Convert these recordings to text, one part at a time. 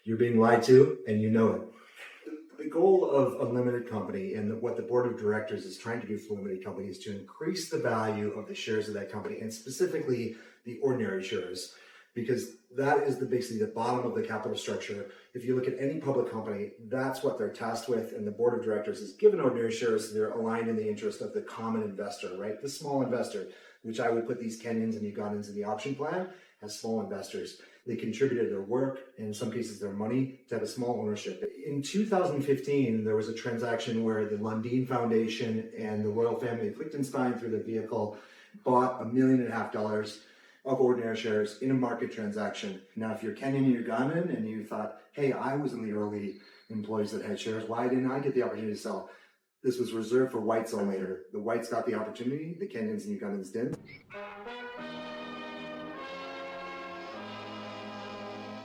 You're being lied to, and you know it. The goal of a limited company and what the board of directors is trying to do for limited companies is to increase the value of the shares of that company, and specifically the ordinary shares, because that is basically the bottom of the capital structure. If you look at any public company, that's what they're tasked with, and the board of directors is given ordinary shares, so they're aligned in the interest of the common investor, right? The small investor, which I would put these Kenyans and Ugandans in the option plan as small investors. They contributed their work, and in some cases their money, to have a small ownership. In 2015, there was a transaction where the Lundin Foundation and the royal family of Liechtenstein, through their vehicle, bought $1.5 million of ordinary shares in a market transaction. Now, if you're Kenyan and Ugandan and you thought, hey, I was in the early employees that had shares, why didn't I get the opportunity to sell? This was reserved for whites only. The whites got the opportunity, the Kenyans and Ugandans didn't.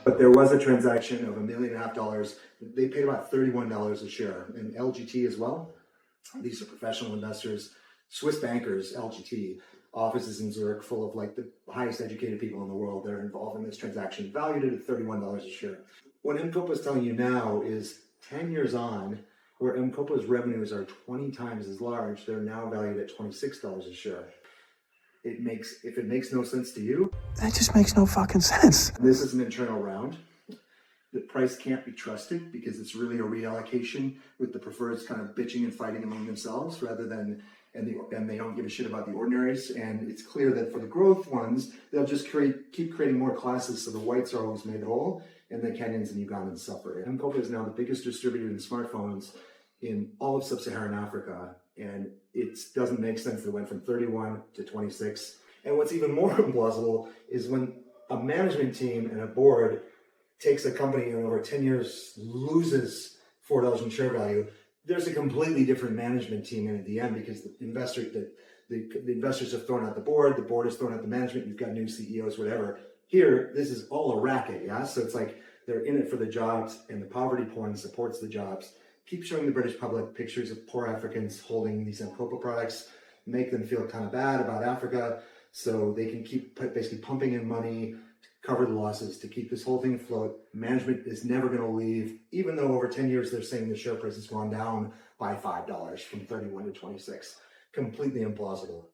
But there was a transaction of $1.5 million. They paid about $31 a share. And LGT as well. These are professional investors, Swiss bankers, LGT, offices in Zurich full of like the highest educated people in the world that are involved in this transaction, valued it at $31 a share. What M-Kopa is telling you now is 10 years on, where M-Kopa's revenues are 20 times as large, they're now valued at $26 a share. If it makes no sense to you, that just makes no fucking sense. This is an internal round. The price can't be trusted because it's really a reallocation with the preferreds kind of bitching and fighting among themselves rather than, and they don't give a shit about the ordinaries. And it's clear that for the growth ones, they'll just keep creating more classes so the whites are always made whole and the Kenyans and Ugandans suffer. M-Kopa is now the biggest distributor in smartphones in all of sub-Saharan Africa. And it doesn't make sense that it went from 31 to 26. And what's even more implausible is when a management team and a board takes a company and over 10 years loses $4 in share value, there's a completely different management team in at the end because the investors have thrown out the board has thrown out the management, you've got new CEOs, whatever. Here, this is all a racket, yeah? So it's like they're in it for the jobs and the poverty porn supports the jobs. Keep showing the British public pictures of poor Africans holding these M-Kopa products, make them feel kind of bad about Africa so they can keep basically pumping in money to cover the losses, to keep this whole thing afloat. Management is never going to leave, even though over 10 years they're saying the share price has gone down by $5 from 31 to 26. Completely implausible.